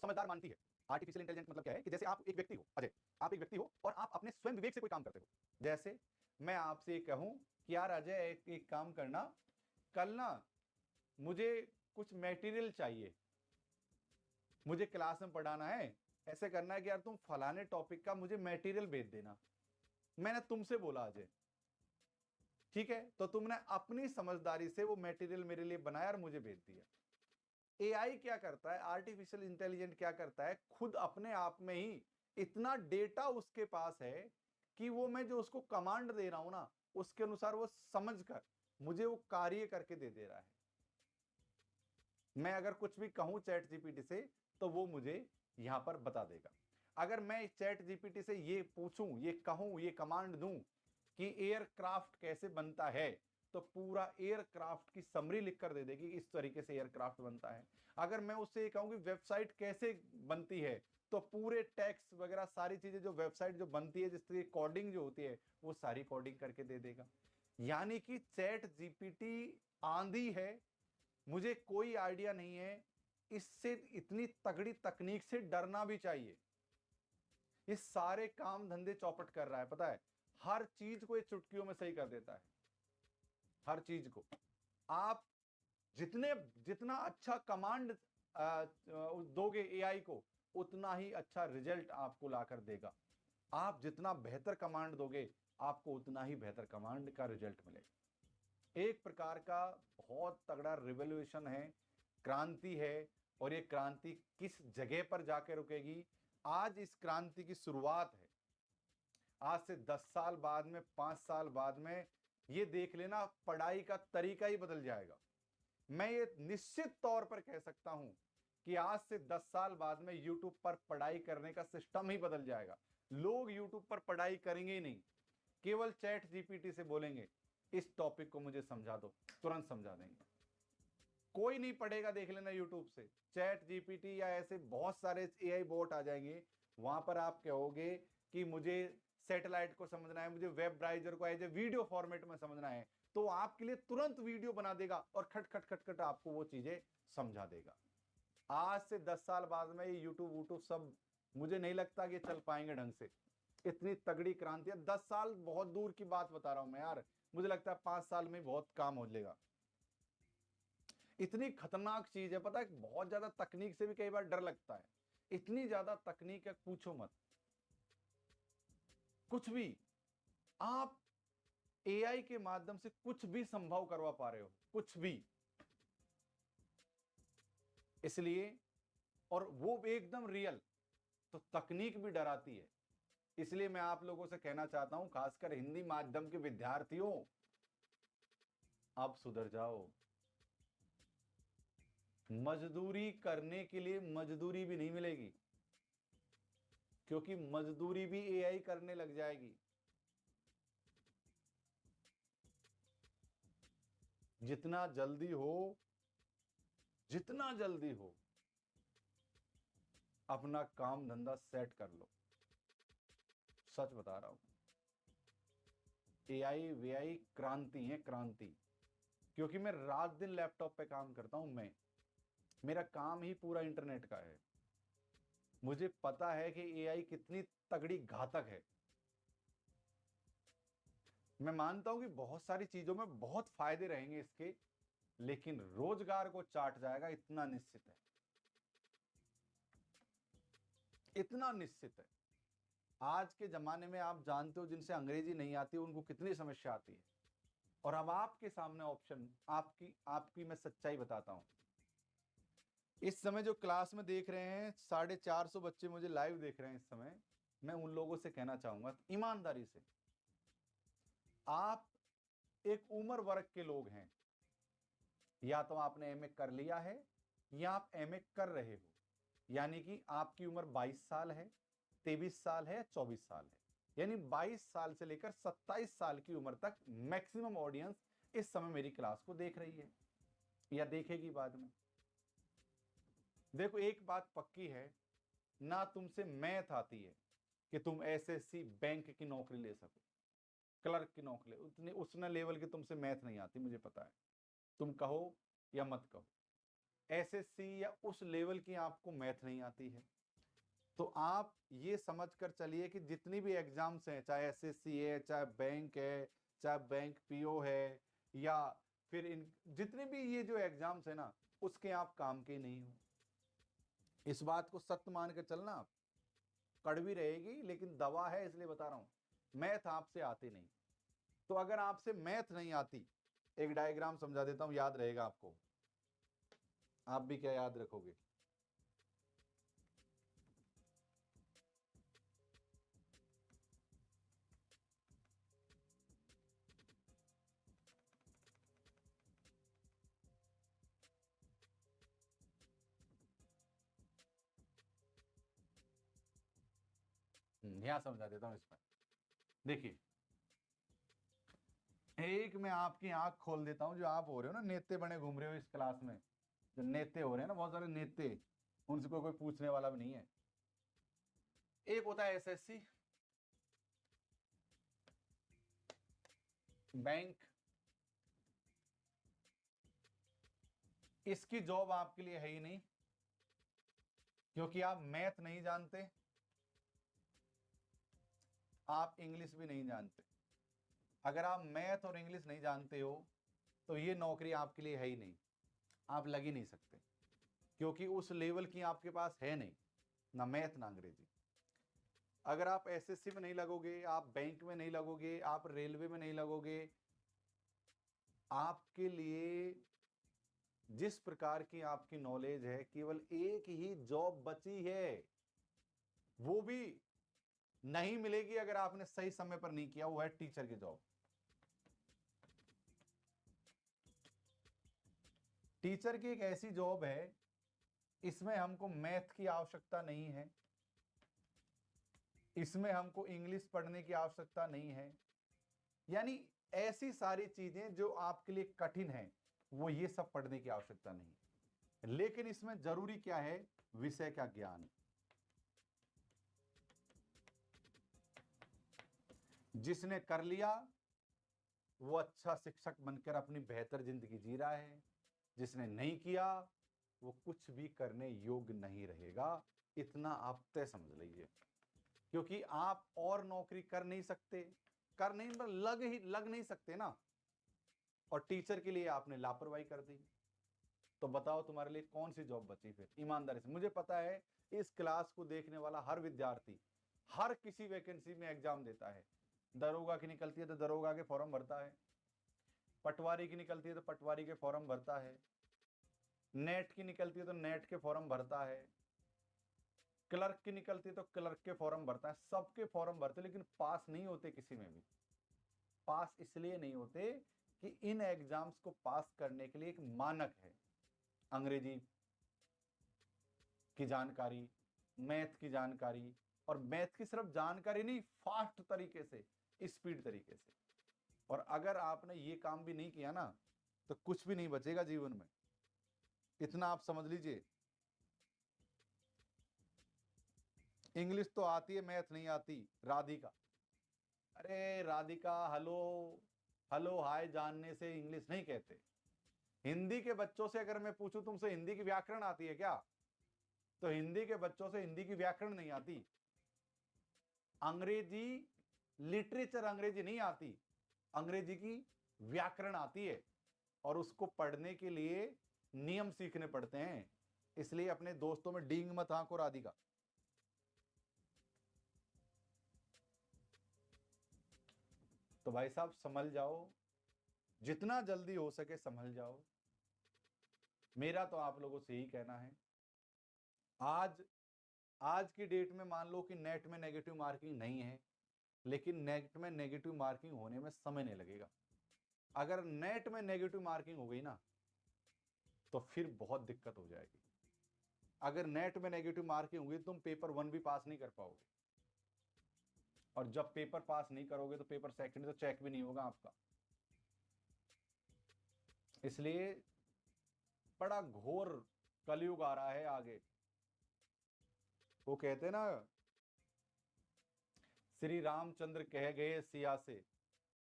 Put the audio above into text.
समझदार मानती है। आर्टिफिशियल इंटेलिजेंस मतलब क्या है कि जैसे आप एक व्यक्ति हो, अजय, आप एक व्यक्ति हो और आप अपने स्वयं विवेक से कोई काम करते हो। जैसे मैं आपसे कहूं कि यार अजय एक काम करना, कल ना मुझे कुछ मटेरियल चाहिए, मुझे क्लास में पढ़ाना है, ऐसे करना है कि यार तुम फलाने टॉपिक का मुझे मटेरियल भेज देना। मैंने तुमसे बोला अजय, ठीक है, तो तुमने अपनी समझदारी से वो मटेरियल मेरे लिए बनाया और मुझे भेज दिया। एआई क्या करता है, आर्टिफिशियल इंटेलिजेंट क्या करता है, खुद अपने आप में ही इतना डेटा उसके पास है कि वो मैं जो उसको कमांड दे रहा हूं ना, उसके अनुसार वो समझकर मुझे वो कार्य करके दे दे रहा है। मैं अगर कुछ भी कहूं चैट जीपीटी से तो वो मुझे यहां पर बता देगा। अगर मैं चैट जीपीटी से ये पूछूं, ये कहूं, ये कमांड दूं कि एयरक्राफ्ट कैसे बनता है, तो पूरा एयरक्राफ्ट की समरी लिख कर दे देगी, इस तरीके से एयरक्राफ्ट बनता है। अगर मैं उससे ये कहूं कि वेबसाइट कैसे बनती है, तो पूरे टेक्स्ट वगैरह सारी चीजें जो वेबसाइट जो बनती है, जिस तरह कोडिंग जो होती है, वो सारी कोडिंग करके दे देगा। यानी कि चैट जीपीटी आंधी है, मुझे कोई आइडिया नहीं है, इससे इतनी तगड़ी तकनीक से डरना भी चाहिए। ये सारे काम धंधे चौपट कर रहा है, पता है, हर चीज को ये चुटकियों में सही कर देता है, हर चीज को। आप जितना अच्छा कमांड दोगे एआई को, उतना ही अच्छा रिजल्ट आपको लाकर देगा। आप जितना बेहतर कमांड दोगे, आपको उतना ही बेहतर कमांड का रिजल्ट मिलेगा। एक प्रकार का बहुत तगड़ा रिवॉल्यूशन है, क्रांति है। और ये क्रांति किस जगह पर जाकर रुकेगी, आज इस क्रांति की शुरुआत है। आज से 10 साल बाद में, 5 साल बाद में, ये देख लेना, पढ़ाई का तरीका ही बदल जाएगा। मैं ये निश्चित तौर पर कह सकता हूं कि आज से 10 साल बाद में YouTube पर पढ़ाई करने का सिस्टम ही बदल जाएगा। लोग YouTube पर पढ़ाई करेंगे ही नहीं, केवल चैट जीपीटी से बोलेंगे इस टॉपिक को मुझे समझा दो, तुरंत समझा देंगे। कोई नहीं पढ़ेगा, देख लेना YouTube से। चैट जीपीटी या ऐसे बहुत सारे एआई बोट आ जाएंगे, वहां पर आप कहोगे कि मुझे सैटेलाइट को समझना है, मुझे वेब ब्राउज़र को एज ए वीडियो फॉर्मेट में समझना है, तो आपके लिए तुरंत वीडियो बना देगा और खट खट खट खट आपको वो चीजें समझा देगा। आज से 10 साल बाद में ये यूट्यूब वूट्यूब सब मुझे नहीं लगता कि चल पाएंगे ढंग से। इतनी तगड़ी क्रांति है। 10 साल बहुत दूर की बात बता रहा हूं मैं यार, मुझे लगता है 5 साल में बहुत काम हो जाएगा। इतनी खतरनाक चीज है, पता है, बहुत ज्यादा तकनीक से भी कई बार डर लगता है। इतनी ज्यादा तकनीक है, पूछो मत। कुछ भी आप एआई के माध्यम से कुछ भी संभव करवा पा रहे हो, कुछ भी। इसलिए, और वो एकदम रियल, तो तकनीक भी डराती है। इसलिए मैं आप लोगों से कहना चाहता हूं, खासकर हिंदी माध्यम के विद्यार्थियों, अब सुधर जाओ। मजदूरी करने के लिए मजदूरी भी नहीं मिलेगी, क्योंकि मजदूरी भी एआई करने लग जाएगी। जितना जल्दी हो, जितना जल्दी हो, अपना काम धंधा सेट कर लो। सच बता रहा हूं, एआई वीआई क्रांति है, क्रांति। क्योंकि मैं रात दिन लैपटॉप पे काम करता हूं, मैं, मेरा काम ही पूरा इंटरनेट का है। मुझे पता है कि एआई कितनी तगड़ी घातक है। मैं मानता हूं कि बहुत सारी चीजों में बहुत फायदे रहेंगे इसके, लेकिन रोजगार को चाट जाएगा, इतना निश्चित है, इतना निश्चित है। आज के जमाने में आप जानते हो, जिनसे अंग्रेजी नहीं आती उनको कितनी समस्या आती है। और अब आपके सामने ऑप्शन, आपकी आपकी मैं सच्चाई बताता हूं। इस समय जो क्लास में देख रहे हैं, 450 बच्चे मुझे लाइव देख रहे हैं इस समय, मैं उन लोगों से कहना चाहूंगा ईमानदारी से, आप एक उम्र वर्ग के लोग हैं, या तो आपने एमए कर लिया है या आप एमए कर रहे हो, यानी कि आपकी उम्र 22 साल है, 23 साल है, 24 साल है, यानी 22 साल से लेकर 27 साल की उम्र तक मैक्सिमम ऑडियंस इस समय मेरी क्लास को देख रही है या देखेगी बाद में। देखो, एक बात पक्की है, ना तुमसे मैथ आती है कि तुम एसएससी बैंक की नौकरी ले सको, क्लर्क की नौकरी, उतने लेवल की तुमसे मैथ नहीं आती, मुझे पता है। तुम कहो या मत कहो, एसएससी या उस लेवल की आपको मैथ नहीं आती है, तो आप ये समझ कर चलिए कि जितनी भी एग्जाम्स हैं, चाहे एसएससी है, चाहे बैंक है, चाहे बैंक पीओ है, या फिर इन जितने भी ये जो एग्जाम्स है ना, उसके आप काम के नहीं हो। इस बात को सत्य मान कर चलना। आप कड़वी रहेगी लेकिन दवा है, इसलिए बता रहा हूं। मैथ आपसे आती नहीं, तो अगर आपसे मैथ नहीं आती, एक डायग्राम समझा देता हूं, याद रहेगा आपको। आप भी क्या याद रखोगे? यहां समझा देता हूं इसमें। देखिए, एक मैं आपकी आंख खोल देता हूं, जो आप हो रहे हो ना नेते बने घूम रहे हो इस क्लास में, जो नेते हो रहे हैं ना, बहुत सारे नेते, उनसे कोई पूछने वाला भी नहीं है। एक होता है एसएससी, बैंक, इसकी जॉब आपके लिए है ही नहीं, क्योंकि आप मैथ नहीं जानते, आप इंग्लिश भी नहीं जानते। अगर आप मैथ और इंग्लिश नहीं जानते हो तो ये नौकरी आपके लिए है ही नहीं, आप लग ही नहीं सकते, क्योंकि उस लेवल की आपके पास है नहीं, ना मैथ ना अंग्रेजी। अगर आप एसएससी में नहीं लगोगे, आप बैंक में नहीं लगोगे, आप रेलवे में नहीं लगोगे, आपके लिए जिस प्रकार की आपकी नॉलेज है, केवल एक ही जॉब बची है, वो भी नहीं मिलेगी अगर आपने सही समय पर नहीं किया, वो है टीचर की जॉब। टीचर की एक ऐसी जॉब है, इसमें हमको मैथ की आवश्यकता नहीं है, इसमें हमको इंग्लिश पढ़ने की आवश्यकता नहीं है, यानी ऐसी सारी चीजें जो आपके लिए कठिन है, वो ये सब पढ़ने की आवश्यकता नहीं है। लेकिन इसमें जरूरी क्या है? विषय का ज्ञान। जिसने कर लिया वो अच्छा शिक्षक बनकर अपनी बेहतर जिंदगी जी रहा है, जिसने नहीं किया वो कुछ भी करने योग्य नहीं रहेगा। इतना आप तय समझ लीजिए, क्योंकि आप और नौकरी कर नहीं सकते, कर नहीं मतलब लग नहीं सकते ना, और टीचर के लिए आपने लापरवाही कर दी, तो बताओ तुम्हारे लिए कौन सी जॉब बची फिर? ईमानदारी से, मुझे पता है इस क्लास को देखने वाला हर विद्यार्थी हर किसी वैकेंसी में एग्जाम देता है। दरोगा की निकलती है तो दरोगा के फॉर्म भरता है, पटवारी की निकलती है तो पटवारी के फॉर्म भरता है, नेट की निकलती है तो नेट के फॉर्म भरता है, क्लर्क की निकलती है तो क्लर्क के फॉर्म भरता है, सबके फॉर्म भरते, लेकिन पास नहीं होते किसी में भी। पास इसलिए नहीं होते कि इन एग्जाम्स को पास करने के लिए एक मानक है। अंग्रेजी की जानकारी, मैथ की जानकारी, और मैथ की सिर्फ जानकारी नहीं, फास्ट तरीके से, स्पीड तरीके से। और अगर आपने ये काम भी नहीं किया ना, तो कुछ भी नहीं बचेगा जीवन में, इतना आप समझ लीजिए। इंग्लिश तो आती है, मैथ नहीं आती। राधिका, अरे राधिका, हेलो हेलो हाय जानने से इंग्लिश नहीं कहते। हिंदी के बच्चों से अगर मैं पूछूं तुमसे हिंदी की व्याकरण आती है क्या, तो हिंदी के बच्चों से हिंदी की व्याकरण नहीं आती। अंग्रेजी लिटरेचर अंग्रेजी नहीं आती, अंग्रेजी की व्याकरण आती है, और उसको पढ़ने के लिए नियम सीखने पड़ते हैं। इसलिए अपने दोस्तों में डींग मत हाँको राधिका। तो भाई साहब संभल जाओ, जितना जल्दी हो सके संभल जाओ। मेरा तो आप लोगों से ही कहना है, आज आज की डेट में मान लो कि नेट में नेगेटिव मार्किंग नहीं है, लेकिन नेट में नेगेटिव मार्किंग होने में समय नहीं लगेगा। अगर नेट में नेगेटिव मार्किंग हो गई ना, तो फिर बहुत दिक्कत हो जाएगी। अगर नेट में नेगेटिव मार्किंग होगी, तुम पेपर 1 भी पास नहीं कर पाओगे, और जब पेपर पास नहीं करोगे तो पेपर सेकंड तो चेक भी नहीं होगा आपका। इसलिए बड़ा घोर कलयुग आ रहा है आगे। वो कहते हैं ना, श्री रामचंद्र कह गए सिया से,